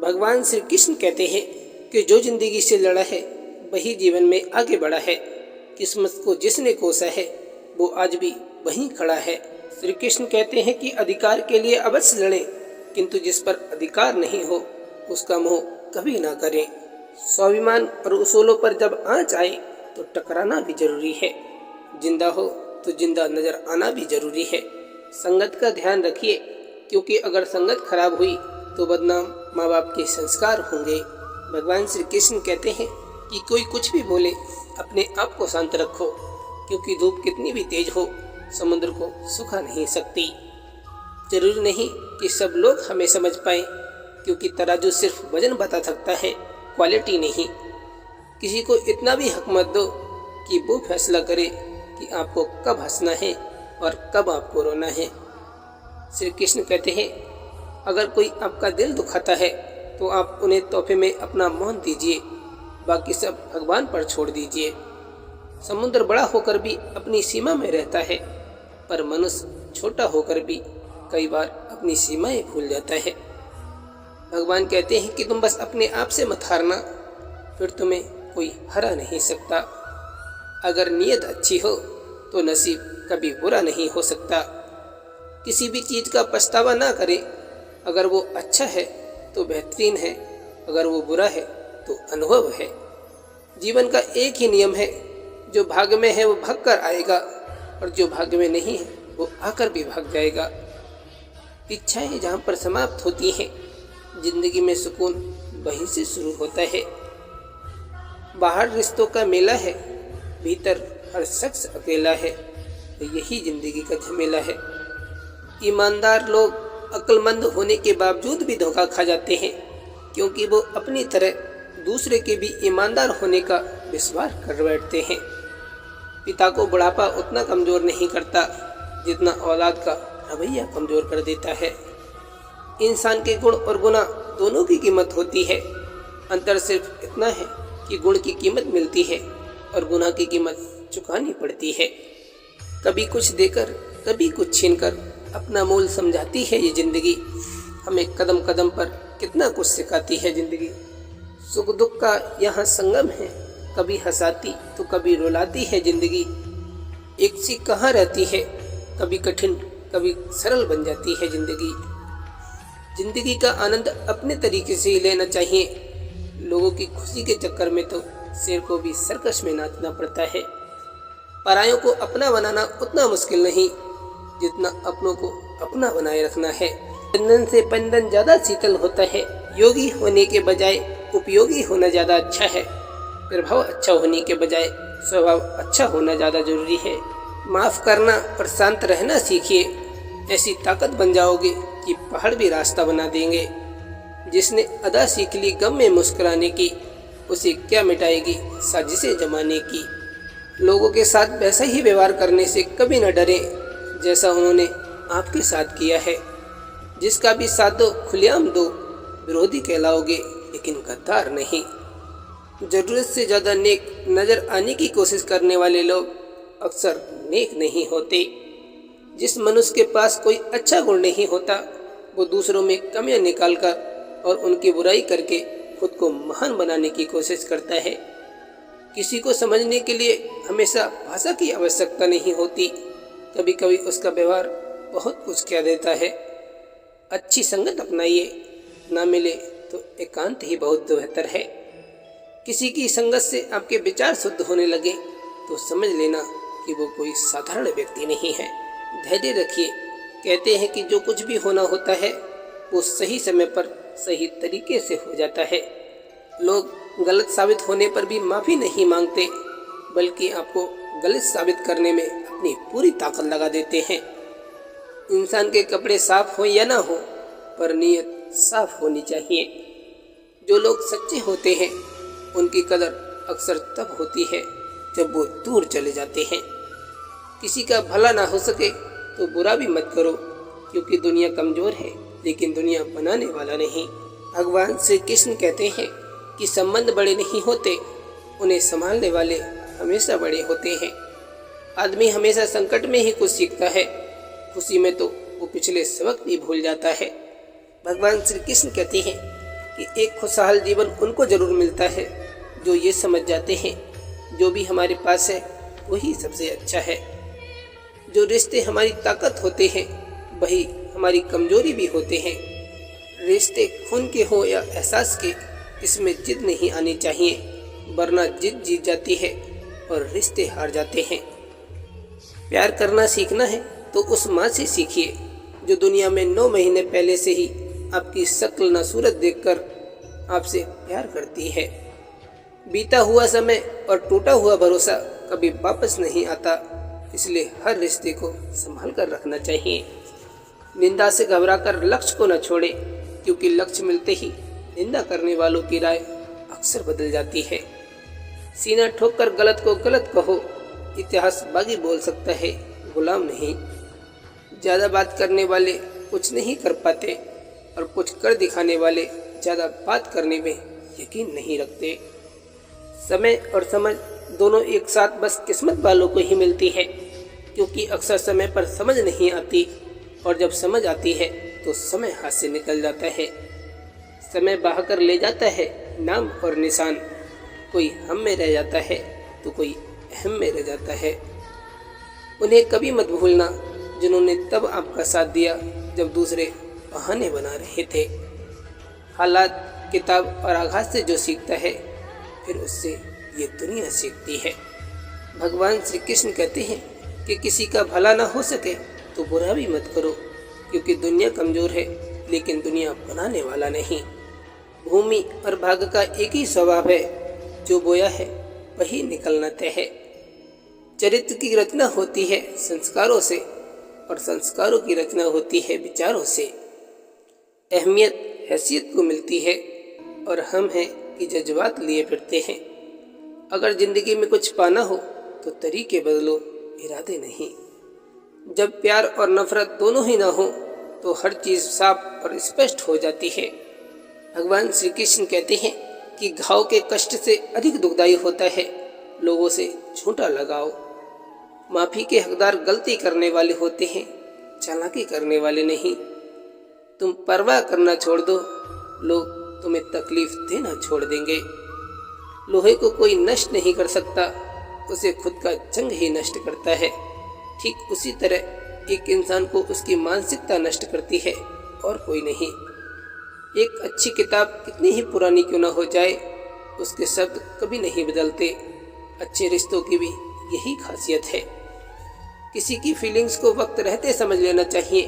भगवान श्री कृष्ण कहते हैं कि जो जिंदगी से लड़ा है वही जीवन में आगे बढ़ा है। किस्मत को जिसने कोसा है वो आज भी वहीं खड़ा है। श्री कृष्ण कहते हैं कि अधिकार के लिए अवश्य लड़ें, किंतु जिस पर अधिकार नहीं हो उसका मोह कभी ना करें। स्वाभिमान और उसूलों पर जब आँच आए तो टकराना भी जरूरी है। जिंदा हो तो जिंदा नजर आना भी जरूरी है। संगत का ध्यान रखिए, क्योंकि अगर संगत खराब हुई तो बदनाम माँ बाप के संस्कार होंगे। भगवान श्री कृष्ण कहते हैं कि कोई कुछ भी बोले अपने आप को शांत रखो, क्योंकि धूप कितनी भी तेज हो समुद्र को सुखा नहीं सकती। जरूरी नहीं कि सब लोग हमें समझ पाए, क्योंकि तराजू सिर्फ वजन बता सकता है, क्वालिटी नहीं। किसी को इतना भी हक मत दो कि वो फैसला करे कि आपको कब हंसना है और कब आपको रोना है। श्री कृष्ण कहते हैं अगर कोई आपका दिल दुखाता है तो आप उन्हें तोहफे में अपना मौन दीजिए, बाकी सब भगवान पर छोड़ दीजिए। समुद्र बड़ा होकर भी अपनी सीमा में रहता है, पर मनुष्य छोटा होकर भी कई बार अपनी सीमाएं भूल जाता है। भगवान कहते हैं कि तुम बस अपने आप से मत हारना, फिर तुम्हें कोई हरा नहीं सकता। अगर नीयत अच्छी हो तो नसीब कभी बुरा नहीं हो सकता। किसी भी चीज़ का पछतावा ना करें। अगर वो अच्छा है तो बेहतरीन है, अगर वो बुरा है तो अनुभव है। जीवन का एक ही नियम है, जो भाग्य में है वो भाग कर आएगा, और जो भाग्य में नहीं है वो आकर भी भाग जाएगा। इच्छाएं जहाँ पर समाप्त होती हैं, जिंदगी में सुकून वहीं से शुरू होता है। बाहर रिश्तों का मेला है, भीतर हर शख्स अकेला है, तो यही जिंदगी का झमेला है। ईमानदार लोग अक्लमंद होने के बावजूद भी धोखा खा जाते हैं, क्योंकि वो अपनी तरह दूसरे के भी ईमानदार होने का विश्वास कर बैठते हैं। पिता को बुढ़ापा उतना कमज़ोर नहीं करता जितना औलाद का रवैया कमज़ोर कर देता है। इंसान के गुण और गुनाह दोनों की कीमत होती है। अंतर सिर्फ इतना है कि गुण की कीमत मिलती है और गुनाह की कीमत चुकानी पड़ती है। कभी कुछ देकर कभी कुछ छीनकर अपना मोल समझाती है ये जिंदगी। हमें कदम कदम पर कितना कुछ सिखाती है जिंदगी। सुख दुख का यहाँ संगम है, कभी हंसाती तो कभी रुलाती है जिंदगी। एक सी कहाँ रहती है, कभी कठिन कभी सरल बन जाती है जिंदगी। जिंदगी का आनंद अपने तरीके से ही लेना चाहिए। लोगों की खुशी के चक्कर में तो शेर को भी सर्कस में नाचना पड़ता है। परायों को अपना बनाना उतना मुश्किल नहीं जितना अपनों को अपना बनाए रखना है। बंधन से बंधन ज्यादा शीतल होता है। योगी होने के बजाय उपयोगी होना ज्यादा अच्छा है। प्रभाव अच्छा होने के बजाय स्वभाव अच्छा होना ज्यादा जरूरी है। माफ करना और शांत रहना सीखिए, ऐसी ताकत बन जाओगे कि पहाड़ भी रास्ता बना देंगे। जिसने अदा सीख ली गम में मुस्कुराने की, उसे क्या मिटाएगी साजिशें जमाने की। लोगों के साथ वैसा ही व्यवहार करने से कभी न डरें जैसा उन्होंने आपके साथ किया है। जिसका भी साथ दो खुलेआम दो, विरोधी कहलाओगे लेकिन गद्दार नहीं। जरूरत से ज़्यादा नेक नज़र आने की कोशिश करने वाले लोग अक्सर नेक नहीं होते। जिस मनुष्य के पास कोई अच्छा गुण नहीं होता वो दूसरों में कमियां निकालकर और उनकी बुराई करके खुद को महान बनाने की कोशिश करता है। किसी को समझने के लिए हमेशा भाषा की आवश्यकता नहीं होती, कभी कभी उसका व्यवहार बहुत कुछ कह देता है। अच्छी संगत अपनाइए, ना मिले तो एकांत ही बहुत बेहतर है। किसी की संगत से आपके विचार शुद्ध होने लगे तो समझ लेना कि वो कोई साधारण व्यक्ति नहीं है। धैर्य रखिए। कहते हैं कि जो कुछ भी होना होता है वो सही समय पर सही तरीके से हो जाता है। लोग गलत साबित होने पर भी माफ़ी नहीं मांगते, बल्कि आपको गलत साबित करने में अपनी पूरी ताकत लगा देते हैं। इंसान के कपड़े साफ हो या ना हो, पर नीयत साफ होनी चाहिए। जो लोग सच्चे होते हैं उनकी कदर अक्सर तब होती है जब वो दूर चले जाते हैं। किसी का भला ना हो सके तो बुरा भी मत करो, क्योंकि दुनिया कमज़ोर है लेकिन दुनिया बनाने वाला नहीं। भगवान श्री कृष्ण कहते हैं कि संबंध बड़े नहीं होते, उन्हें संभालने वाले हमेशा बड़े होते हैं। आदमी हमेशा संकट में ही कुछ सीखता है, खुशी में तो वो पिछले सबक भी भूल जाता है। भगवान श्री कृष्ण कहते हैं कि एक खुशहाल जीवन उनको जरूर मिलता है जो ये समझ जाते हैं जो भी हमारे पास है वही सबसे अच्छा है। जो रिश्ते हमारी ताकत होते हैं वही हमारी कमजोरी भी होते हैं। रिश्ते खून के हो या एहसास के, इसमें जिद नहीं आनी चाहिए, वरना जिद जीत जाती है और रिश्ते हार जाते हैं। प्यार करना सीखना है तो उस माँ से सीखिए जो दुनिया में 9 महीने पहले से ही आपकी शक्ल न सूरत देखकर आपसे प्यार करती है। बीता हुआ समय और टूटा हुआ भरोसा कभी वापस नहीं आता, इसलिए हर रिश्ते को संभाल कर रखना चाहिए। निंदा से घबराकर लक्ष्य को न छोड़े, क्योंकि लक्ष्य मिलते ही निंदा करने वालों की राय अक्सर बदल जाती है। सीना ठोक कर गलत को गलत कहो, इतिहास बागी बोल सकता है, गुलाम नहीं। ज़्यादा बात करने वाले कुछ नहीं कर पाते और कुछ कर दिखाने वाले ज़्यादा बात करने में यकीन नहीं रखते। समय और समझ दोनों एक साथ बस किस्मत वालों को ही मिलती है, क्योंकि अक्सर समय पर समझ नहीं आती और जब समझ आती है तो समय हाथ से निकल जाता है। समय बहाकर ले जाता है नाम और निशान, कोई हम में रह जाता है तो कोई अहम में रह जाता है। उन्हें कभी मत भूलना जिन्होंने तब आपका साथ दिया जब दूसरे बहाने बना रहे थे। हालात, किताब और आघात से जो सीखता है फिर उससे ये दुनिया सीखती है। भगवान श्री कृष्ण कहते हैं कि किसी का भला ना हो सके तो बुरा भी मत करो, क्योंकि दुनिया कमजोर है लेकिन दुनिया बनाने वाला नहीं। भूमि और भाग्य का एक ही स्वभाव है, जो बोया है वही निकलना तय है। चरित्र की रचना होती है संस्कारों से और संस्कारों की रचना होती है विचारों से। अहमियत हैसियत को मिलती है और हम हैं कि जज्बात लिए फिरते हैं। अगर जिंदगी में कुछ पाना हो तो तरीके बदलो, इरादे नहीं। जब प्यार और नफरत दोनों ही ना हो तो हर चीज़ साफ और स्पष्ट हो जाती है। भगवान श्री कृष्ण कहते हैं कि घाव के कष्ट से अधिक दुखदायी होता है लोगों से झूठा लगाओ। माफ़ी के हकदार गलती करने वाले होते हैं, चालाकी करने वाले नहीं। तुम परवाह करना छोड़ दो, लोग तुम्हें तकलीफ देना छोड़ देंगे। लोहे को कोई नष्ट नहीं कर सकता, उसे खुद का जंग ही नष्ट करता है। ठीक उसी तरह एक इंसान को उसकी मानसिकता नष्ट करती है और कोई नहीं। एक अच्छी किताब कितनी ही पुरानी क्यों ना हो जाए, उसके शब्द कभी नहीं बदलते। अच्छे रिश्तों की भी यही खासियत है। किसी की फीलिंग्स को वक्त रहते समझ लेना चाहिए,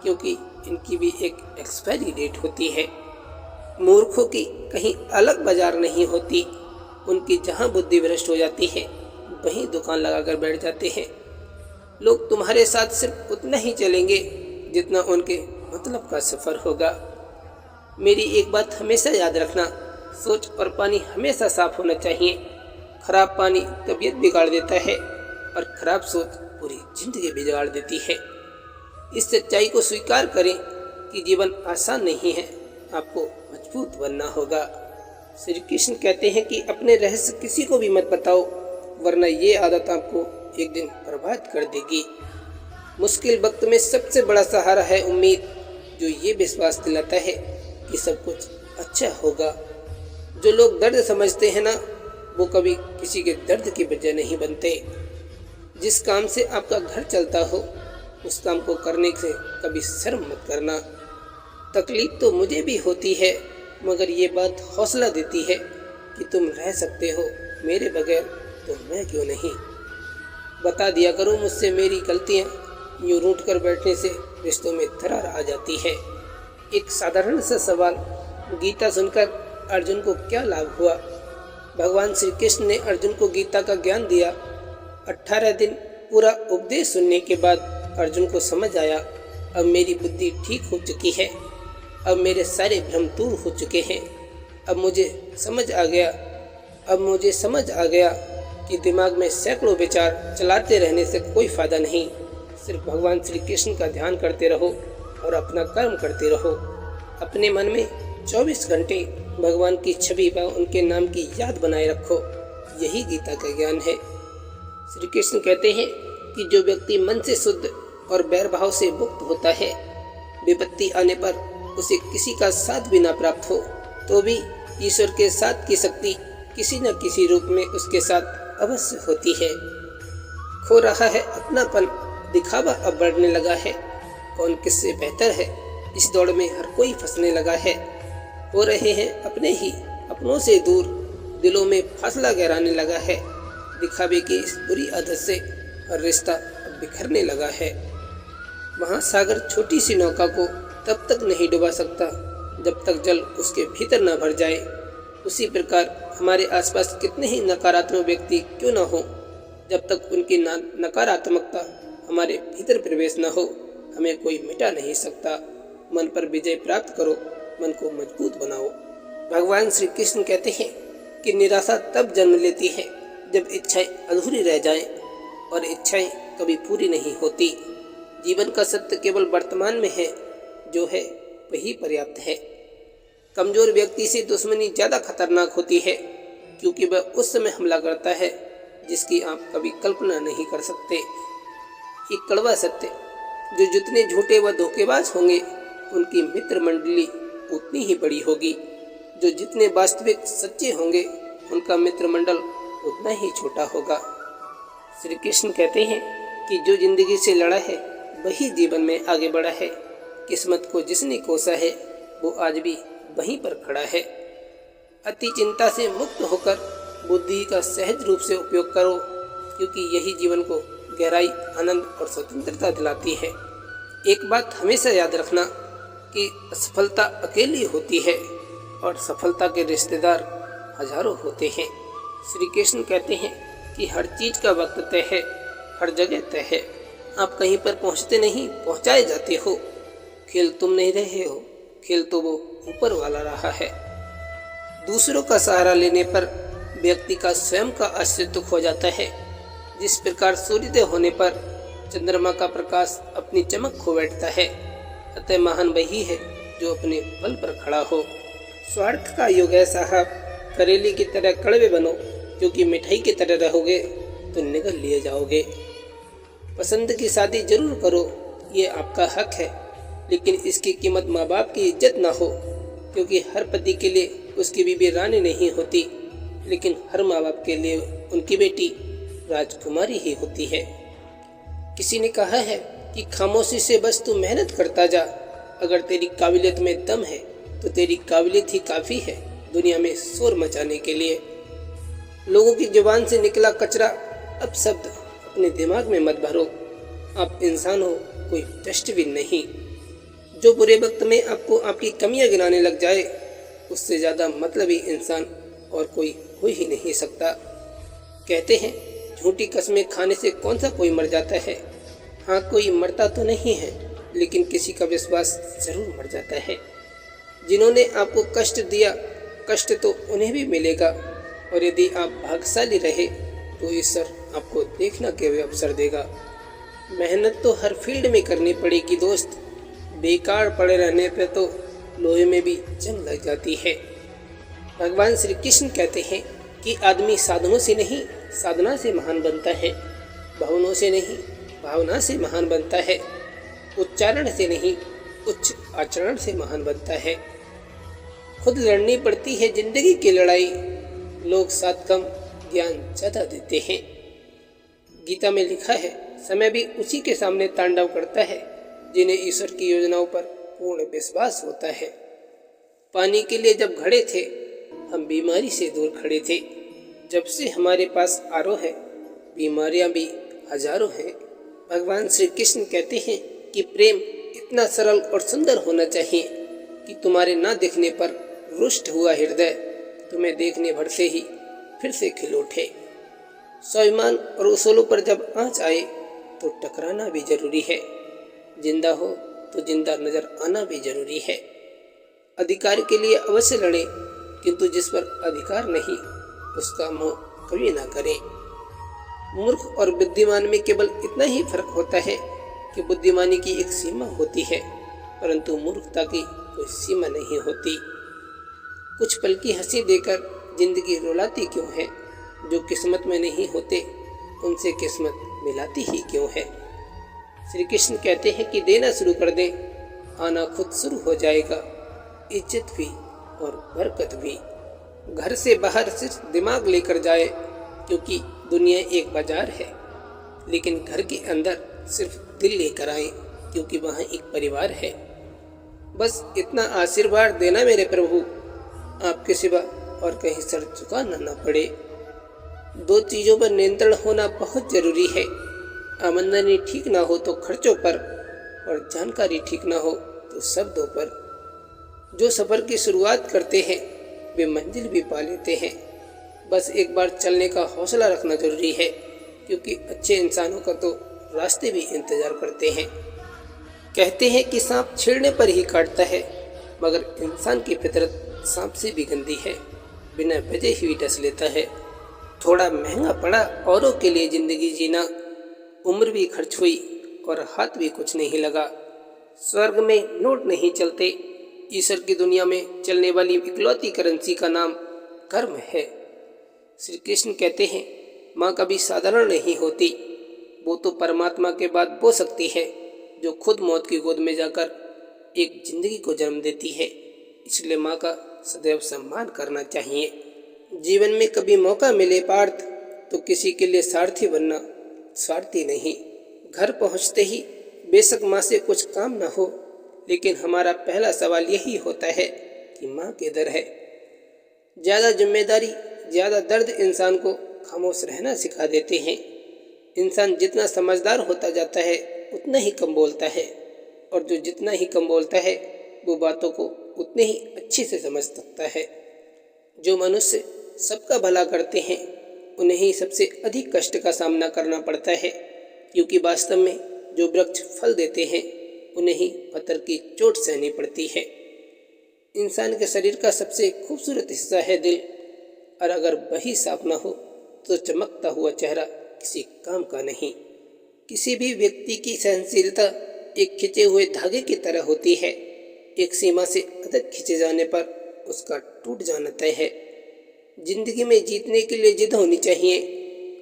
क्योंकि इनकी भी एक एक्सपायरी डेट होती है। मूर्खों की कहीं अलग बाजार नहीं होती, उनकी जहाँ बुद्धि भ्रष्ट हो जाती है वहीं दुकान लगाकर बैठ जाते हैं। लोग तुम्हारे साथ सिर्फ उतना ही चलेंगे जितना उनके मतलब का सफ़र होगा। मेरी एक बात हमेशा याद रखना, सोच और पानी हमेशा साफ होना चाहिए। खराब पानी तबीयत बिगाड़ देता है और खराब सोच पूरी जिंदगी बिगाड़ देती है। इस सच्चाई को स्वीकार करें कि जीवन आसान नहीं है, आपको मजबूत बनना होगा। श्री कृष्ण कहते हैं कि अपने रहस्य किसी को भी मत बताओ, वरना ये आदत आपको एक दिन बर्बाद कर देगी। मुश्किल वक्त में सबसे बड़ा सहारा है उम्मीद, जो ये विश्वास दिलाता है कि सब कुछ अच्छा होगा। जो लोग दर्द समझते हैं ना, वो कभी किसी के दर्द की वजह नहीं बनते। जिस काम से आपका घर चलता हो उस काम को करने से कभी शर्म मत करना। तकलीफ तो मुझे भी होती है, मगर ये बात हौसला देती है कि तुम रह सकते हो मेरे बगैर, तो मैं क्यों नहीं। बता दिया करो मुझसे मेरी गलतियाँ, यूँ रूठ कर बैठने से रिश्तों में दरार आ जाती है। एक साधारण सा सवाल, गीता सुनकर अर्जुन को क्या लाभ हुआ? भगवान श्री कृष्ण ने अर्जुन को गीता का ज्ञान दिया। 18 दिन पूरा उपदेश सुनने के बाद अर्जुन को समझ आया, अब मेरी बुद्धि ठीक हो चुकी है, अब मेरे सारे भ्रम दूर हो चुके हैं। अब मुझे समझ आ गया कि दिमाग में सैकड़ों विचार चलाते रहने से कोई फायदा नहीं। सिर्फ भगवान श्री कृष्ण का ध्यान करते रहो और अपना कर्म करते रहो। अपने मन में 24 घंटे भगवान की छवि व उनके नाम की याद बनाए रखो, यही गीता का ज्ञान है। श्री कृष्ण कहते हैं कि जो व्यक्ति मन से शुद्ध और बैर भाव से मुक्त होता है, विपत्ति आने पर उसे किसी का साथ भी ना प्राप्त हो तो भी ईश्वर के साथ की शक्ति किसी न किसी रूप में उसके साथ अवश्य होती है। खो रहा है अपनापन, दिखावा अब बढ़ने लगा है। कौन किससे बेहतर है, इस दौड़ में हर कोई फंसने लगा है। हो रहे हैं अपने ही अपनों से दूर, दिलों में फासला गहराने लगा है। दिखावे की इस बुरी आदत से हर रिश्ता अब बिखरने लगा है। महासागर छोटी सी नौका को तब तक नहीं डुबा सकता जब तक जल उसके भीतर न भर जाए। उसी प्रकार हमारे आसपास कितने ही नकारात्मक व्यक्ति क्यों न हो, जब तक उनकी नकारात्मकता हमारे भीतर प्रवेश न हो, हमें कोई मिटा नहीं सकता। मन पर विजय प्राप्त करो, मन को मजबूत बनाओ। भगवान श्री कृष्ण कहते हैं कि निराशा तब जन्म लेती है जब इच्छाएं अधूरी रह जाएं, और इच्छाएं कभी पूरी नहीं होती। जीवन का सत्य केवल वर्तमान में है, जो है वही पर्याप्त है। कमजोर व्यक्ति से दुश्मनी ज़्यादा खतरनाक होती है, क्योंकि वह उस समय हमला करता है जिसकी आप कभी कल्पना नहीं कर सकते। एक कड़वा सत्य, जो जितने झूठे व धोखेबाज होंगे उनकी मित्र मंडली उतनी ही बड़ी होगी। जो जितने वास्तविक सच्चे होंगे उनका मित्र मंडल उतना ही छोटा होगा। श्री कृष्ण कहते हैं कि जो जिंदगी से लड़ा है वही जीवन में आगे बढ़ा है। किस्मत को जिसने कोसा है वो आज भी वहीं पर खड़ा है। अति चिंता से मुक्त होकर बुद्धि का सहज रूप से उपयोग करो, क्योंकि यही जीवन को गहराई, आनंद और स्वतंत्रता दिलाती है। एक बात हमेशा याद रखना कि असफलता अकेली होती है और सफलता के रिश्तेदार हजारों होते हैं। श्री कृष्ण कहते हैं कि हर चीज़ का वक्त तय है, हर जगह तय है। आप कहीं पर पहुंचते नहीं, पहुंचाए जाते हो। खेल तुम नहीं रहे हो, खेल तो वो ऊपर वाला रहा है। दूसरों का सहारा लेने पर व्यक्ति का स्वयं का अस्तित्व खो जाता है। जिस प्रकार सूर्योदय होने पर चंद्रमा का प्रकाश अपनी चमक खो बैठता है, अतः महान वही है जो अपने बल पर खड़ा हो। स्वार्थ का युग है साहब, करेले की तरह कड़वे बनो, क्योंकि मिठाई की तरह रहोगे तो निगल लिए जाओगे। पसंद की शादी जरूर करो, ये आपका हक है, लेकिन इसकी कीमत माँ बाप की इज्जत ना हो, क्योंकि हर पति के लिए उसकी बीवी रानी नहीं होती, लेकिन हर माँ बाप के लिए उनकी बेटी राजकुमारी ही होती है। किसी ने कहा है कि खामोशी से बस तू मेहनत करता जा, अगर तेरी काबिलियत में दम है तो तेरी काबिलियत ही काफ़ी है दुनिया में शोर मचाने के लिए। लोगों की जुबान से निकला कचरा अब शब्द अपने दिमाग में मत भरो। आप इंसान हो, कोई डस्टबिन नहीं। जो बुरे वक्त में आपको आपकी कमियां गिनाने लग जाए, उससे ज़्यादा मतलबी इंसान और कोई हो ही नहीं सकता। कहते हैं झूठी कस्में खाने से कौन सा कोई मर जाता है। हाँ, कोई मरता तो नहीं है, लेकिन किसी का विश्वास जरूर मर जाता है। जिन्होंने आपको कष्ट दिया, कष्ट तो उन्हें भी मिलेगा, और यदि आप भाग्यशाली रहे तो ईश्वर आपको देखना के भी अवसर देगा। मेहनत तो हर फील्ड में करनी पड़ेगी दोस्त, बेकार पड़े रहने पे तो लोहे में भी जंग लग जाती है। भगवान श्री कृष्ण कहते हैं कि आदमी साधनों से नहीं, साधना से महान बनता है। भावनाओं से नहीं, भावना से महान बनता है। उच्चारण से नहीं, उच्च आचरण से महान बनता है। खुद लड़नी पड़ती है जिंदगी की लड़ाई, लोग साथ कम, ज्ञान ज़्यादा देते हैं। गीता में लिखा है, समय भी उसी के सामने तांडव करता है जिन्हें ईश्वर की योजनाओं पर पूर्ण विश्वास होता है। पानी के लिए जब खड़े थे, हम बीमारी से दूर खड़े थे। जब से हमारे पास आरो है, बीमारियां भी हजारों हैं। भगवान श्री कृष्ण कहते हैं कि प्रेम इतना सरल और सुंदर होना चाहिए कि तुम्हारे ना देखने पर रुष्ट हुआ हृदय तुम्हें देखने भर से ही फिर से खिल उठे। स्वाभिमान और उसूलों पर जब आँच आए तो टकराना भी जरूरी है। जिंदा हो तो जिंदा नजर आना भी जरूरी है। अधिकार के लिए अवश्य लड़ें, किंतु जिस पर अधिकार नहीं उसका मोह कभी ना करें। मूर्ख और बुद्धिमान में केवल इतना ही फर्क होता है कि बुद्धिमानी की एक सीमा होती है, परंतु मूर्खता की कोई सीमा नहीं होती। कुछ पल की हंसी देकर जिंदगी रुलाती क्यों है? जो किस्मत में नहीं होते उनसे किस्मत मिलाती ही क्यों है? श्री कृष्ण कहते हैं कि देना शुरू कर दें, आना खुद शुरू हो जाएगा, इज्जत भी और बरकत भी। घर से बाहर सिर्फ दिमाग लेकर जाए, क्योंकि दुनिया एक बाजार है, लेकिन घर के अंदर सिर्फ दिल लेकर आए, क्योंकि वहाँ एक परिवार है। बस इतना आशीर्वाद देना मेरे प्रभु, आपके सिवा और कहीं सर झुकाना न पड़े। दो चीज़ों पर नियंत्रण होना बहुत जरूरी है। आमदनी ठीक ना हो तो खर्चों पर, और जानकारी ठीक ना हो तो शब्दों पर। जो सफ़र की शुरुआत करते हैं वे मंजिल भी पा लेते हैं। बस एक बार चलने का हौसला रखना जरूरी है, क्योंकि अच्छे इंसानों का तो रास्ते भी इंतजार करते हैं। कहते हैं कि सांप छेड़ने पर ही काटता है, मगर इंसान की फितरत सांप से भी गंदी है, बिना वजह ही डस लेता है। थोड़ा महंगा पड़ा औरों के लिए जिंदगी जीना, उम्र भी खर्च हुई और हाथ भी कुछ नहीं लगा। स्वर्ग में नोट नहीं चलते, ईश्वर की दुनिया में चलने वाली इकलौती करेंसी का नाम कर्म है। श्री कृष्ण कहते हैं, माँ कभी साधारण नहीं होती, वो तो परमात्मा के बाद वो सकती है जो खुद मौत की गोद में जाकर एक जिंदगी को जन्म देती है। इसलिए माँ का सदैव सम्मान करना चाहिए। जीवन में कभी मौका मिले पार्थ, तो किसी के लिए सारथी बनना, स्वार्थी नहीं। घर पहुँचते ही बेशक माँ से कुछ काम न हो, लेकिन हमारा पहला सवाल यही होता है कि माँ किधर है। ज़्यादा जिम्मेदारी, ज़्यादा दर्द इंसान को खामोश रहना सिखा देते हैं। इंसान जितना समझदार होता जाता है उतना ही कम बोलता है, और जो जितना ही कम बोलता है वो बातों को उतने ही अच्छे से समझ सकता है। जो मनुष्य सबका भला करते हैं उन्हें ही सबसे अधिक कष्ट का सामना करना पड़ता है, क्योंकि वास्तव में जो वृक्ष फल देते हैं उन्हें ही पत्थर की चोट सहनी पड़ती है। इंसान के शरीर का सबसे खूबसूरत हिस्सा है दिल, और अगर वही साफ ना हो तो चमकता हुआ चेहरा किसी काम का नहीं। किसी भी व्यक्ति की सहनशीलता एक खिंचे हुए धागे की तरह होती है। एक सीमा से अधिक खींचे जाने पर उसका टूट जाना तय है। जिंदगी में जीतने के लिए जिद होनी चाहिए,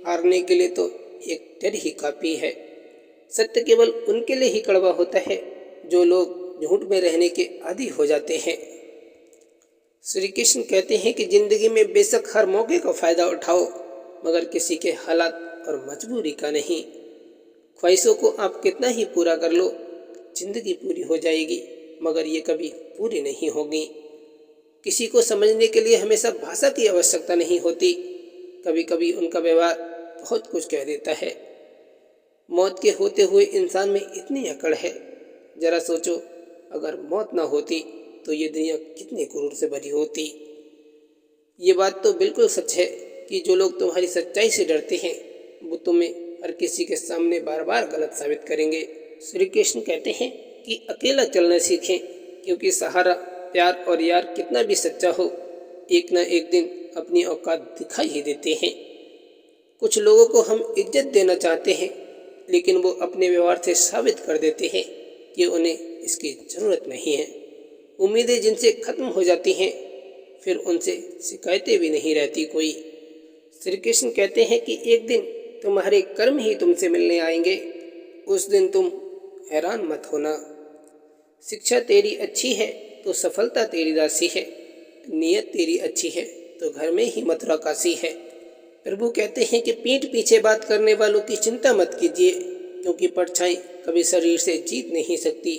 हारने के लिए तो एक डर ही काफ़ी है। सत्य केवल उनके लिए ही कड़वा होता है जो लोग झूठ में रहने के आदी हो जाते हैं। श्री कृष्ण कहते हैं कि जिंदगी में बेशक हर मौके का फ़ायदा उठाओ, मगर किसी के हालात और मजबूरी का नहीं। ख्वाहिशों को आप कितना ही पूरा कर लो, जिंदगी पूरी हो जाएगी, मगर ये कभी पूरी नहीं होगी। किसी को समझने के लिए हमेशा भाषा की आवश्यकता नहीं होती, कभी कभी उनका व्यवहार बहुत कुछ कह देता है। मौत के होते हुए इंसान में इतनी अकड़ है, जरा सोचो अगर मौत ना होती तो ये दुनिया कितने क्रूर से भरी होती। ये बात तो बिल्कुल सच है कि जो लोग तुम्हारी सच्चाई से डरते हैं वो तुम्हें हर किसी के सामने बार बार गलत साबित करेंगे। श्री कृष्ण कहते हैं कि अकेला चलना सीखें, क्योंकि सहारा, प्यार और यार कितना भी सच्चा हो, एक ना एक दिन अपनी औकात दिखाई ही देते हैं। कुछ लोगों को हम इज्जत देना चाहते हैं, लेकिन वो अपने व्यवहार से साबित कर देते हैं कि उन्हें इसकी ज़रूरत नहीं है। उम्मीदें जिनसे ख़त्म हो जाती हैं, फिर उनसे शिकायतें भी नहीं रहती कोई। श्री कृष्ण कहते हैं कि एक दिन तुम्हारे कर्म ही तुमसे मिलने आएंगे, उस दिन तुम हैरान मत होना। शिक्षा तेरी अच्छी है तो सफलता तेरी राशि है, नीयत तेरी अच्छी है तो घर में ही मथुरा काशी है। प्रभु कहते हैं कि पीठ पीछे बात करने वालों की चिंता मत कीजिए, क्योंकि परछाई कभी शरीर से जीत नहीं सकती।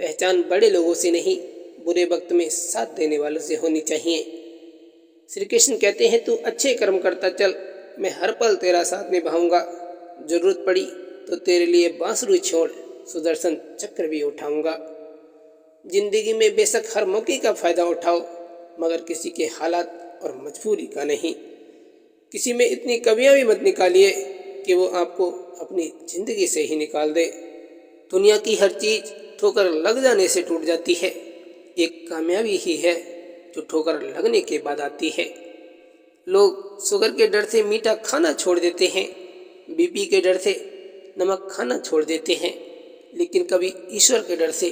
पहचान बड़े लोगों से नहीं, बुरे वक्त में साथ देने वालों से होनी चाहिए। श्री कृष्ण कहते हैं तू अच्छे कर्म करता चल, मैं हर पल तेरा साथ निभाऊंगा। जरूरत पड़ी तो तेरे लिए बांसुरी छोड़ सुदर्शन चक्र भी उठाऊंगा। जिंदगी में बेशक हर मौके का फ़ायदा उठाओ, मगर किसी के हालात और मजबूरी का नहीं। किसी में इतनी कमियां भी मत निकालिए कि वो आपको अपनी ज़िंदगी से ही निकाल दे। दुनिया की हर चीज़ ठोकर लग जाने से टूट जाती है, एक कामयाबी ही है जो ठोकर लगने के बाद आती है। लोग शुगर के डर से मीठा खाना छोड़ देते हैं, बीपी के डर से नमक खाना छोड़ देते हैं, लेकिन कभी ईश्वर के डर से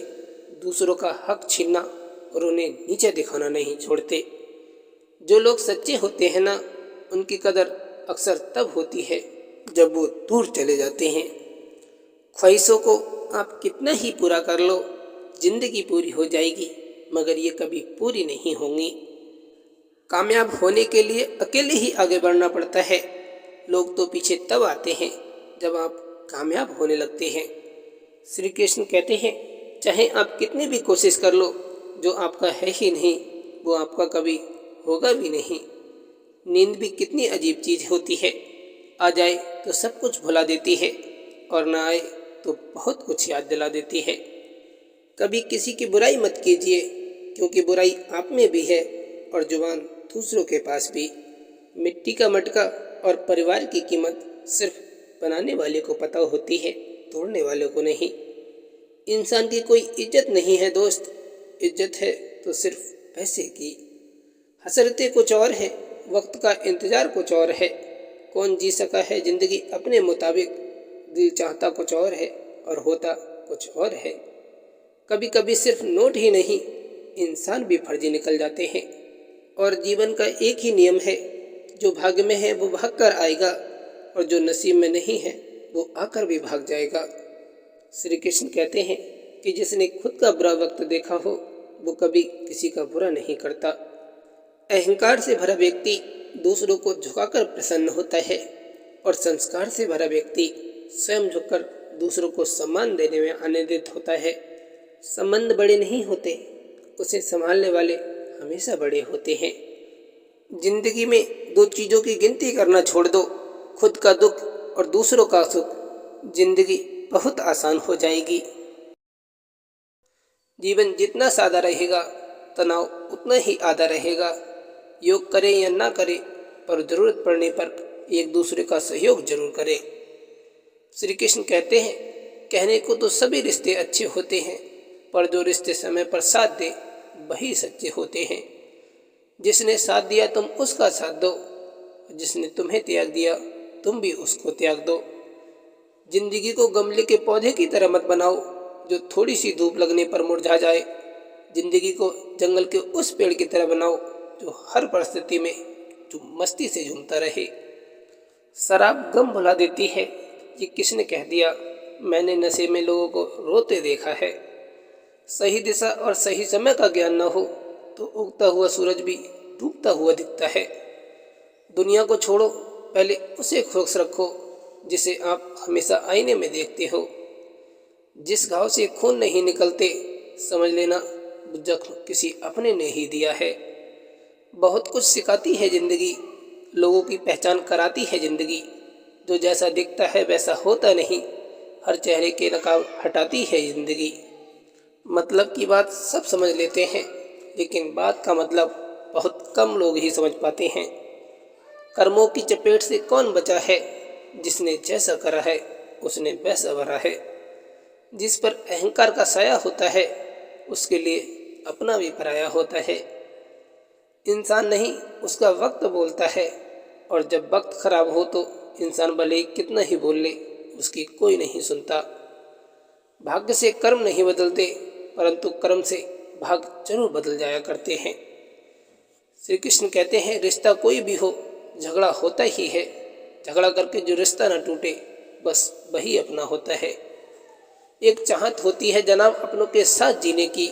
दूसरों का हक छीनना और उन्हें नीचे दिखाना नहीं छोड़ते। जो लोग सच्चे होते हैं ना, उनकी कदर अक्सर तब होती है जब वो दूर चले जाते हैं। ख्वाहिशों को आप कितना ही पूरा कर लो, जिंदगी पूरी हो जाएगी, मगर ये कभी पूरी नहीं होंगी। कामयाब होने के लिए अकेले ही आगे बढ़ना पड़ता है। लोग तो पीछे तब आते हैं जब आप कामयाब होने लगते हैं। श्री कृष्ण कहते हैं, चाहे आप कितनी भी कोशिश कर लो, जो आपका है ही नहीं वो आपका कभी होगा भी नहीं। नींद भी कितनी अजीब चीज़ होती है, आ जाए तो सब कुछ भुला देती है और ना आए तो बहुत कुछ याद दिला देती है। कभी किसी की बुराई मत कीजिए, क्योंकि बुराई आप में भी है और जुबान दूसरों के पास भी। मिट्टी का मटका और परिवार की कीमत सिर्फ बनाने वाले को पता होती है, तोड़ने वाले को नहीं। इंसान की कोई इज्जत नहीं है दोस्त, इज्जत है तो सिर्फ पैसे की। हसरतें कुछ और है, वक्त का इंतज़ार कुछ और है। कौन जी सका है ज़िंदगी अपने मुताबिक, दिल चाहता कुछ और है और होता कुछ और है। कभी कभी सिर्फ नोट ही नहीं, इंसान भी फर्जी निकल जाते हैं। और जीवन का एक ही नियम है, जो भाग्य में है वो भाग कर आएगा और जो नसीब में नहीं है वो आकर भी भाग जाएगा। श्री कृष्ण कहते हैं कि जिसने खुद का बुरा वक्त देखा हो वो कभी किसी का बुरा नहीं करता। अहंकार से भरा व्यक्ति दूसरों को झुकाकर प्रसन्न होता है और संस्कार से भरा व्यक्ति स्वयं झुककर दूसरों को सम्मान देने में आनंदित होता है। संबंध बड़े नहीं होते, उसे संभालने वाले हमेशा बड़े होते हैं। जिंदगी में दो चीज़ों की गिनती करना छोड़ दो, खुद का दुख और दूसरों का सुख। जिंदगी बहुत आसान हो जाएगी। जीवन जितना सादा रहेगा, तनाव उतना ही आधा रहेगा। योग करें या ना करें, पर ज़रूरत पड़ने पर एक दूसरे का सहयोग जरूर करें। श्री कृष्ण कहते हैं, कहने को तो सभी रिश्ते अच्छे होते हैं, पर जो रिश्ते समय पर साथ दे वही सच्चे होते हैं। जिसने साथ दिया तुम उसका साथ दो, जिसने तुम्हें त्याग दिया तुम भी उसको त्याग दो। जिंदगी को गमले के पौधे की तरह मत बनाओ जो थोड़ी सी धूप लगने पर मुरझा जाए। जिंदगी को जंगल के उस पेड़ की तरह बनाओ जो हर परिस्थिति में जो मस्ती से झूमता रहे। शराब गम भुला देती है, ये किसने कह दिया? मैंने नशे में लोगों को रोते देखा है। सही दिशा और सही समय का ज्ञान न हो तो उगता हुआ सूरज भी डूबता हुआ दिखता है। दुनिया को छोड़ो, पहले उसे खुश रखो जिसे आप हमेशा आईने में देखते हो। जिस घाव से खून नहीं निकलते, समझ लेना जख्म किसी अपने ने ही दिया है। बहुत कुछ सिखाती है ज़िंदगी, लोगों की पहचान कराती है ज़िंदगी। जो जैसा दिखता है वैसा होता नहीं, हर चेहरे के नकाब हटाती है ज़िंदगी। मतलब की बात सब समझ लेते हैं, लेकिन बात का मतलब बहुत कम लोग ही समझ पाते हैं। कर्मों की चपेट से कौन बचा है? जिसने जैसा करा है उसने वैसा भरा है। जिस पर अहंकार का साया होता है उसके लिए अपना भी पराया होता है। इंसान नहीं, उसका वक्त बोलता है, और जब वक्त खराब हो तो इंसान भले कितना ही बोल ले, उसकी कोई नहीं सुनता। भाग्य से कर्म नहीं बदलते, परंतु कर्म से भाग्य जरूर बदल जाया करते हैं। श्री कृष्ण कहते हैं, रिश्ता कोई भी हो झगड़ा होता ही है। झगड़ा करके जो रिश्ता न टूटे बस वही अपना होता है। एक चाहत होती है जनाब अपनों के साथ जीने की,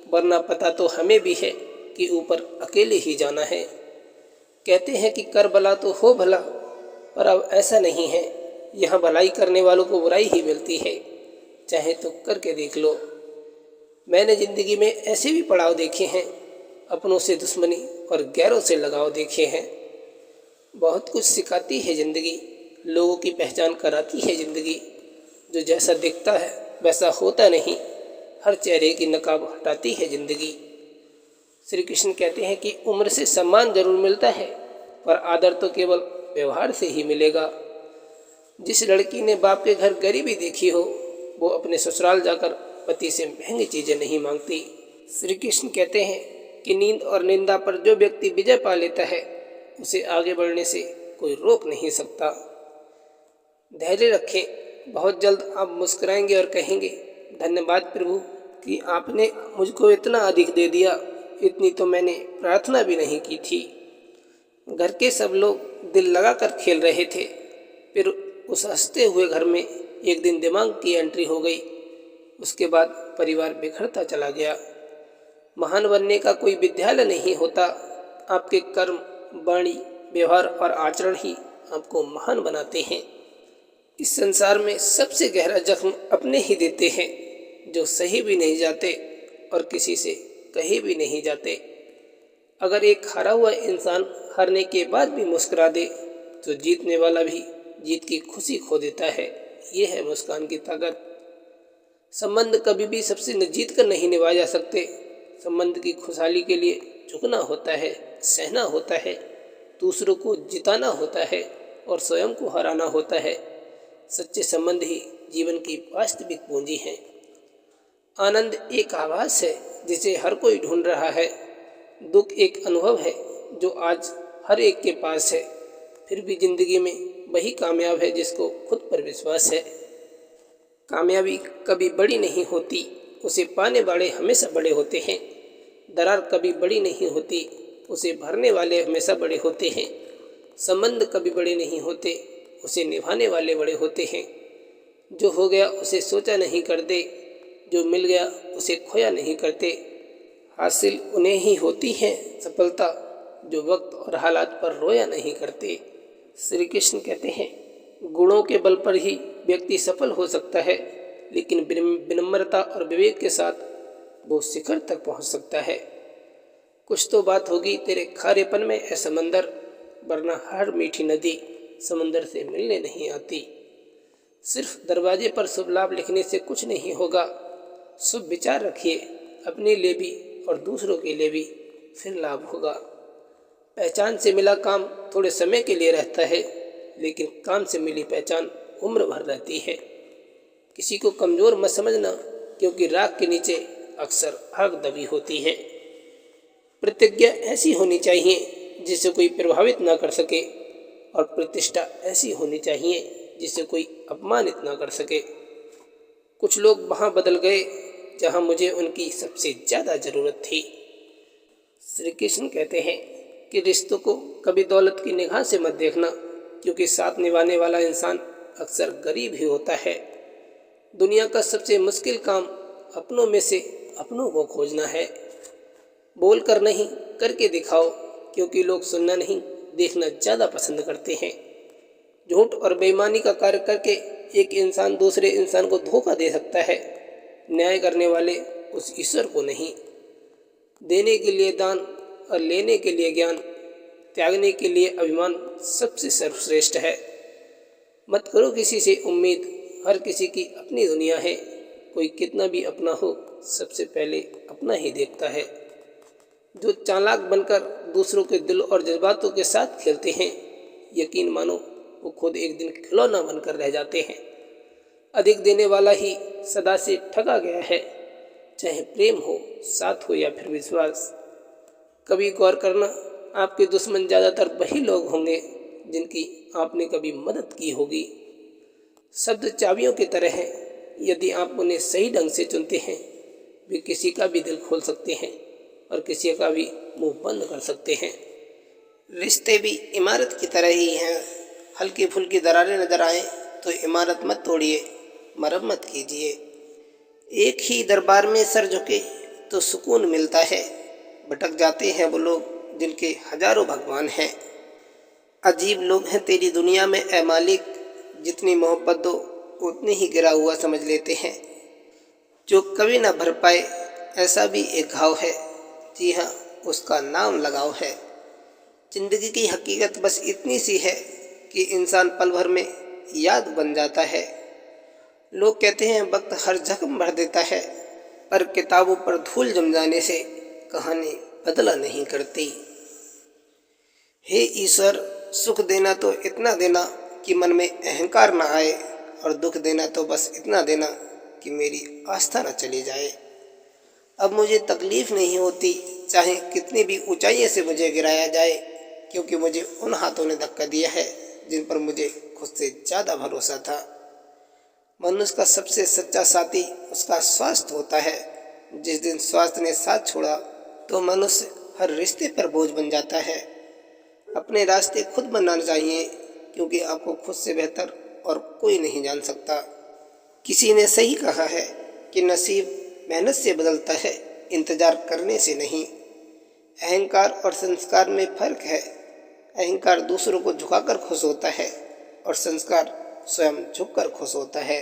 वरना पता तो हमें भी है कि ऊपर अकेले ही जाना है। कहते हैं कि कर भला तो हो भला, पर अब ऐसा नहीं है। यहाँ भलाई करने वालों को बुराई ही मिलती है, चाहे तो करके देख लो। मैंने ज़िंदगी में ऐसे भी पड़ाव देखे हैं, अपनों से दुश्मनी और गैरों से लगाव देखे हैं। बहुत कुछ सिखाती है ज़िंदगी, लोगों की पहचान कराती है ज़िंदगी। जो जैसा दिखता है वैसा होता नहीं, हर चेहरे की नकाब हटाती है ज़िंदगी। श्री कृष्ण कहते हैं कि उम्र से सम्मान जरूर मिलता है, पर आदर तो केवल व्यवहार से ही मिलेगा। जिस लड़की ने बाप के घर गरीबी देखी हो, वो अपने ससुराल जाकर पति से महंगी चीज़ें नहीं मांगती। श्री कृष्ण कहते हैं कि नींद और निंदा पर जो व्यक्ति विजय पा लेता है, उसे आगे बढ़ने से कोई रोक नहीं सकता। धैर्य रखें, बहुत जल्द आप मुस्कुराएंगे और कहेंगे, धन्यवाद प्रभु कि आपने मुझको इतना अधिक दे दिया, इतनी तो मैंने प्रार्थना भी नहीं की थी। घर के सब लोग दिल लगाकर खेल रहे थे, फिर उस हंसते हुए घर में एक दिन दिमाग की एंट्री हो गई। उसके बाद परिवार बिखरता चला गया। महान बनने का कोई विद्यालय नहीं होता। आपके कर्म, वाणी, व्यवहार और आचरण ही आपको महान बनाते हैं। इस संसार में सबसे गहरा जख्म अपने ही देते हैं, जो सही भी नहीं जाते और किसी से कहे भी नहीं जाते। अगर एक हारा हुआ इंसान हारने के बाद भी मुस्कुरा दे तो जीतने वाला भी जीत की खुशी खो देता है। ये है मुस्कान की ताकत। संबंध कभी भी सबसे न जीत कर नहीं निभाए जा सकते। संबंध की खुशहाली के लिए झुकना होता है, सहना होता है, दूसरों को जिताना होता है और स्वयं को हराना होता है। सच्चे संबंध ही जीवन की वास्तविक पूंजी हैं। आनंद एक आभास है जिसे हर कोई ढूंढ रहा है। दुख एक अनुभव है जो आज हर एक के पास है। फिर भी जिंदगी में वही कामयाब है जिसको खुद पर विश्वास है। कामयाबी कभी बड़ी नहीं होती, उसे पाने वाले हमेशा बड़े होते हैं। दरार कभी बड़ी नहीं होती, उसे भरने वाले हमेशा बड़े होते हैं। संबंध कभी बड़े नहीं होते, उसे निभाने वाले बड़े होते हैं। जो हो गया उसे सोचा नहीं करते, जो मिल गया उसे खोया नहीं करते। हासिल उन्हें ही होती है सफलता जो वक्त और हालात पर रोया नहीं करते। श्री कृष्ण कहते हैं, गुणों के बल पर ही व्यक्ति सफल हो सकता है, लेकिन विनम्रता और विवेक के साथ वो शिखर तक पहुंच सकता है। कुछ तो बात होगी तेरे खारेपन में है समंदर, वरना हर मीठी नदी समंदर से मिलने नहीं आती। सिर्फ दरवाजे पर शुभ लाभ लिखने से कुछ नहीं होगा। शुभ विचार रखिए, अपने लिए भी और दूसरों के लिए भी, फिर लाभ होगा। पहचान से मिला काम थोड़े समय के लिए रहता है, लेकिन काम से मिली पहचान उम्र भर रहती है। किसी को कमज़ोर मत समझना, क्योंकि राख के नीचे अक्सर आग दबी होती है। प्रतिज्ञा ऐसी होनी चाहिए जिसे कोई प्रभावित ना कर सके, और प्रतिष्ठा ऐसी होनी चाहिए जिसे कोई अपमानित ना कर सके। कुछ लोग वहाँ बदल गए जहाँ मुझे उनकी सबसे ज़्यादा ज़रूरत थी। श्री कृष्ण कहते हैं कि रिश्तों को कभी दौलत की निगाह से मत देखना, क्योंकि साथ निभाने वाला इंसान अक्सर गरीब ही होता है। दुनिया का सबसे मुश्किल काम अपनों में से अपनों को खोजना है। बोल कर नहीं, करके दिखाओ, क्योंकि लोग सुनना नहीं, देखना ज़्यादा पसंद करते हैं। झूठ और बेईमानी का कार्य करके एक इंसान दूसरे इंसान को धोखा दे सकता है। न्याय करने वाले उस ईश्वर को नहीं। देने के लिए दान और लेने के लिए ज्ञान, त्यागने के लिए अभिमान सबसे सर्वश्रेष्ठ है। मत करो किसी से उम्मीद, हर किसी की अपनी दुनिया है। कोई कितना भी अपना हो, सबसे पहले अपना ही देखता है। जो चालाक बनकर दूसरों के दिल और जज्बातों के साथ खेलते हैं, यकीन मानो वो खुद एक दिन खिलौना बनकर रह जाते हैं। अधिक देने वाला ही सदा से ठगा गया है, चाहे प्रेम हो, साथ हो या फिर विश्वास। कभी गौर करना, आपके दुश्मन ज़्यादातर वही लोग होंगे जिनकी आपने कभी मदद की होगी। शब्द चाबियों की तरह हैं, यदि आप उन्हें सही ढंग से चुनते हैं, वे किसी का भी दिल खोल सकते हैं और किसी का भी मुंह बंद कर सकते हैं। रिश्ते भी इमारत की तरह ही हैं। हल्की फुल्की दरारें नजर आएं तो इमारत मत तोड़िए, मरम्मत कीजिए। एक ही दरबार में सर झुके तो सुकून मिलता है। भटक जाते हैं वो लोग जिनके हजारों भगवान हैं। अजीब लोग हैं तेरी दुनिया में ऐ मालिक, जितनी मोहब्बत दो उतनी ही गिरा हुआ समझ लेते हैं। जो कभी ना भर पाए ऐसा भी एक घाव है, जी हाँ उसका नाम लगाव है। जिंदगी की हकीकत बस इतनी सी है कि इंसान पल भर में याद बन जाता है। लोग कहते हैं वक्त हर जख्म भर देता है, पर किताबों पर धूल जम जाने से कहानी बदला नहीं करती। हे ईश्वर, सुख देना तो इतना देना कि मन में अहंकार ना आए, और दुख देना तो बस इतना देना कि मेरी आस्था न चली जाए। अब मुझे तकलीफ नहीं होती, चाहे कितनी भी ऊंचाइयों से मुझे गिराया जाए, क्योंकि मुझे उन हाथों ने धक्का दिया है जिन पर मुझे खुद से ज़्यादा भरोसा था। मनुष्य का सबसे सच्चा साथी उसका स्वास्थ्य होता है। जिस दिन स्वास्थ्य ने साथ छोड़ा तो मनुष्य हर रिश्ते पर बोझ बन जाता है। अपने रास्ते खुद बनाना चाहिए, क्योंकि आपको खुद से बेहतर और कोई नहीं जान सकता। किसी ने सही कहा है कि नसीब मेहनत से बदलता है, इंतजार करने से नहीं। अहंकार और संस्कार में फर्क है। अहंकार दूसरों को झुकाकर खुश होता है और संस्कार स्वयं झुककर खुश होता है।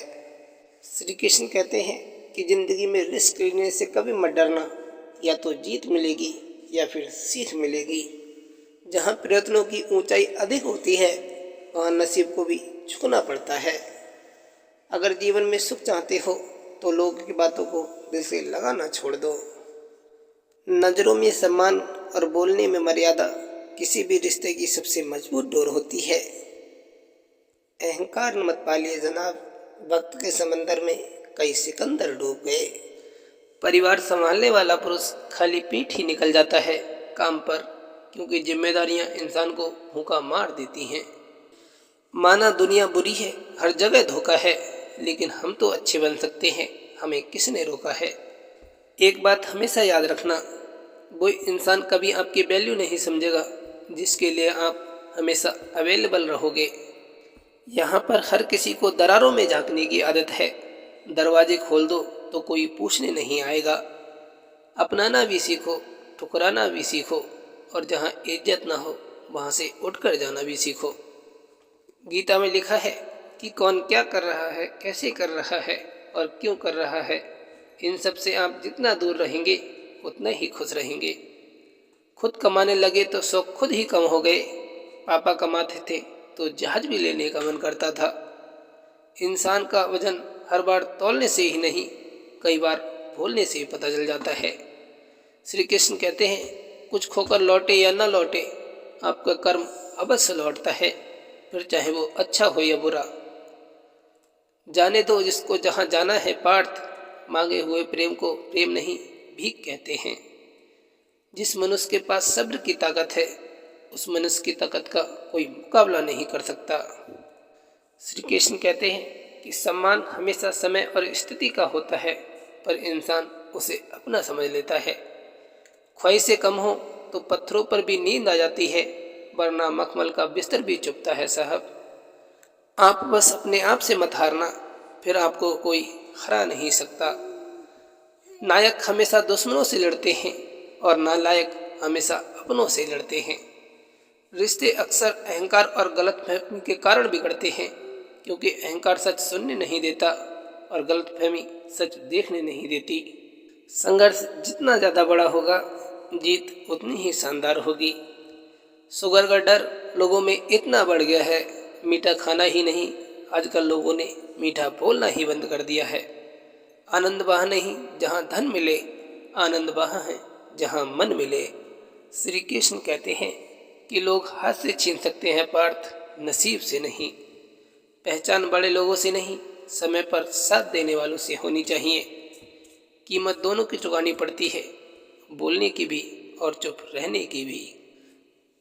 श्री कृष्ण कहते हैं कि जिंदगी में रिस्क लेने से कभी मत डरना, या तो जीत मिलेगी या फिर सीख मिलेगी। जहाँ प्रयत्नों की ऊंचाई अधिक होती है वहाँ नसीब को भी झुकना पड़ता है। अगर जीवन में सुख चाहते हो तो लोगों की बातों को दिल से लगाना छोड़ दो। नज़रों में सम्मान और बोलने में मर्यादा किसी भी रिश्ते की सबसे मजबूत डोर होती है। अहंकार मत पालिए जनाब, वक्त के समंदर में कई सिकंदर डूब गए। परिवार संभालने वाला पुरुष खाली पीठ ही निकल जाता है काम पर, क्योंकि जिम्मेदारियां इंसान को भूखा मार देती हैं। माना दुनिया बुरी है, हर जगह धोखा है, लेकिन हम तो अच्छे बन सकते हैं, हमें किसने रोका है। एक बात हमेशा याद रखना, वो इंसान कभी आपकी वैल्यू नहीं समझेगा जिसके लिए आप हमेशा अवेलेबल रहोगे। यहाँ पर हर किसी को दरारों में झांकने की आदत है। दरवाजे खोल दो तो कोई पूछने नहीं आएगा। अपनाना भी सीखो, ठुकराना भी सीखो, और जहाँ इज्जत ना हो वहाँ से उठकर जाना भी सीखो। गीता में लिखा है कि कौन क्या कर रहा है, कैसे कर रहा है और क्यों कर रहा है, इन सब से आप जितना दूर रहेंगे उतना ही खुश रहेंगे। खुद कमाने लगे तो शौक खुद ही कम हो गए। पापा कमाते थे तो जहाज भी लेने का मन करता था। इंसान का वजन हर बार तौलने से ही नहीं, कई बार भूलने से ही पता चल जाता है। श्री कृष्ण कहते हैं कुछ खोकर लौटे या न लौटे, आपका कर्म अवश्य लौटता है, फिर चाहे वो अच्छा हो या बुरा। जाने दो जिसको जहाँ जाना है पार्थ, मांगे हुए प्रेम को प्रेम नहीं भीख कहते हैं। जिस मनुष्य के पास सब्र की ताकत है उस मनुष्य की ताकत का कोई मुकाबला नहीं कर सकता। श्री कृष्ण कहते हैं कि सम्मान हमेशा समय और स्थिति का होता है, पर इंसान उसे अपना समझ लेता है। ख्वाहिशें कम हो तो पत्थरों पर भी नींद आ जाती है, वरना मखमल का बिस्तर भी चुभता है साहब। आप बस अपने आप से मत हारना, फिर आपको कोई हरा नहीं सकता। नायक हमेशा दुश्मनों से लड़ते हैं और नालायक हमेशा अपनों से लड़ते हैं। रिश्ते अक्सर अहंकार और गलतफहमी के कारण बिगड़ते हैं, क्योंकि अहंकार सच सुनने नहीं देता और गलतफहमी सच देखने नहीं देती। संघर्ष जितना ज़्यादा बड़ा होगा जीत उतनी ही शानदार होगी। शुगर का डर लोगों में इतना बढ़ गया है, मीठा खाना ही नहीं, आजकल लोगों ने मीठा बोलना ही बंद कर दिया है। आनंद वहाँ नहीं जहाँ धन मिले, आनंद वहाँ है जहाँ मन मिले। श्री कृष्ण कहते हैं कि लोग हाथ से छीन सकते हैं पार्थ, नसीब से नहीं। पहचान बड़े लोगों से नहीं, समय पर साथ देने वालों से होनी चाहिए। कीमत दोनों की चुकानी पड़ती है, बोलने की भी और चुप रहने की भी।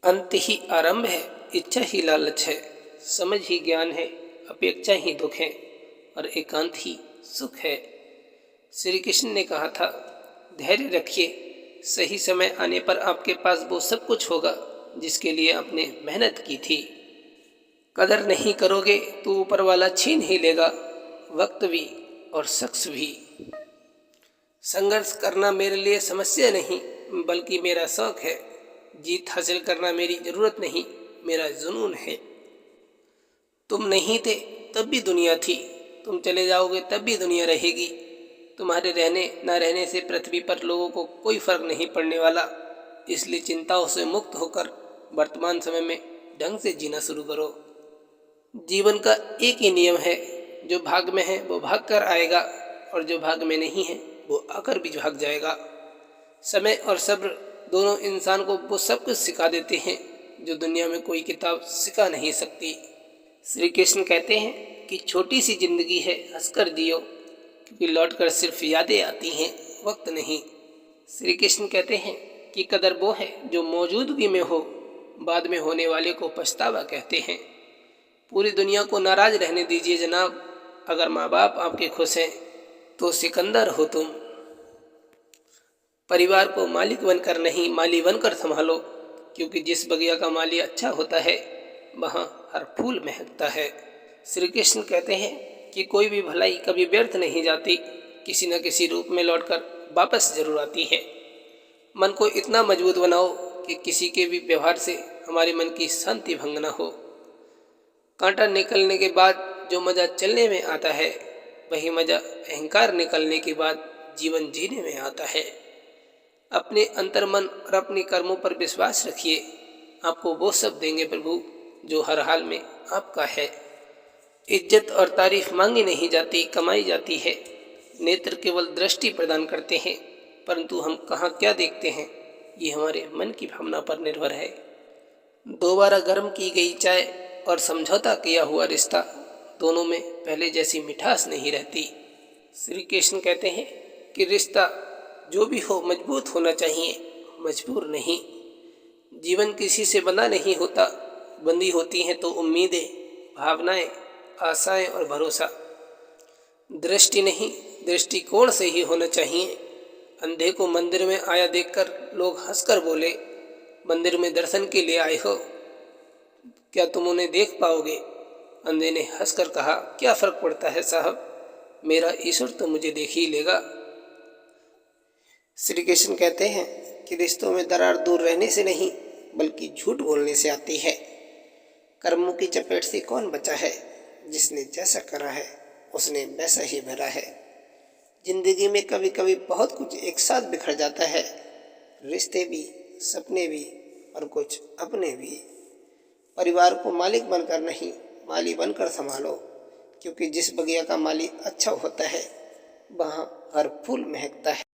अंत ही आरंभ है, इच्छा ही लालच है, समझ ही ज्ञान है, अपेक्षा ही दुख है, और एकांत ही सुख है। श्री कृष्ण ने कहा था, धैर्य रखिए, सही समय आने पर आपके पास वो सब कुछ होगा जिसके लिए आपने मेहनत की थी। कदर नहीं करोगे तो ऊपर वाला छीन ही लेगा, वक्त भी और शख्स भी। संघर्ष करना मेरे लिए समस्या नहीं, बल्कि मेरा शौक है। जीत हासिल करना मेरी ज़रूरत नहीं, मेरा जुनून है। तुम नहीं थे तब भी दुनिया थी, तुम चले जाओगे तब भी दुनिया रहेगी। तुम्हारे रहने न रहने से पृथ्वी पर लोगों को कोई फर्क नहीं पड़ने वाला। इसलिए चिंताओं से मुक्त होकर वर्तमान समय में ढंग से जीना शुरू करो। जीवन का एक ही नियम है, जो भाग में है वो भाग कर आएगा, और जो भाग में नहीं है वो आकर भी भाग जाएगा। समय और सब्र दोनों इंसान को वो सब कुछ सिखा देते हैं जो दुनिया में कोई किताब सिखा नहीं सकती। श्री कृष्ण कहते हैं कि छोटी सी जिंदगी है, हंसकर जियो, क्योंकि लौटकर सिर्फ यादें आती हैं, वक्त नहीं। श्री कृष्ण कहते हैं कि कदर वो है जो मौजूदगी में हो, बाद में होने वाले को पछतावा कहते हैं। पूरी दुनिया को नाराज रहने दीजिए जनाब, अगर माँ बाप आपके खुश हैं तो सिकंदर हो तुम। परिवार को मालिक बनकर नहीं, माली बनकर संभालो, क्योंकि जिस बगिया का माली अच्छा होता है वहाँ हर फूल महकता है। श्री कृष्ण कहते हैं कि कोई भी भलाई कभी व्यर्थ नहीं जाती, किसी न किसी रूप में लौटकर वापस जरूर आती है। मन को इतना मजबूत बनाओ कि किसी के भी व्यवहार से हमारे मन की शांति भंग न हो। कांटा निकलने के बाद जो मजा चलने में आता है, वही मजा अहंकार निकलने के बाद जीवन जीने में आता है। अपने अंतर्मन और अपने कर्मों पर विश्वास रखिए। आपको वो सब देंगे प्रभु जो हर हाल में आपका है। इज्जत और तारीफ मांगी नहीं जाती, कमाई जाती है। नेत्र केवल दृष्टि प्रदान करते हैं, परंतु हम कहाँ क्या देखते हैं ये हमारे मन की भावना पर निर्भर है। दोबारा गर्म की गई चाय और समझौता किया हुआ रिश्ता, दोनों में पहले जैसी मिठास नहीं रहती। श्री कृष्ण कहते हैं कि रिश्ता जो भी हो मजबूत होना चाहिए, मजबूर नहीं। जीवन किसी से बंधा नहीं होता, बंधी होती हैं तो उम्मीदें, भावनाएं, आशाएं और भरोसा। दृष्टि नहीं, दृष्टिकोण से ही होना चाहिए। अंधे को मंदिर में आया देखकर लोग हंसकर बोले, मंदिर में दर्शन के लिए आए हो, क्या तुम उन्हें देख पाओगे? अंधे ने हंसकर कहा, क्या फर्क पड़ता है साहब, मेरा ईश्वर तो मुझे देख ही लेगा। श्री कृष्ण कहते हैं कि रिश्तों में दरार दूर रहने से नहीं बल्कि झूठ बोलने से आती है। कर्मों की चपेट से कौन बचा है? जिसने जैसा करा है उसने वैसा ही भरा है। जिंदगी में कभी कभी बहुत कुछ एक साथ बिखर जाता है, रिश्ते भी, सपने भी और कुछ अपने भी। परिवार को मालिक बनकर नहीं, माली बनकर संभालो, क्योंकि जिस बगिया का माली अच्छा होता है वहाँ हर फूल महकता है।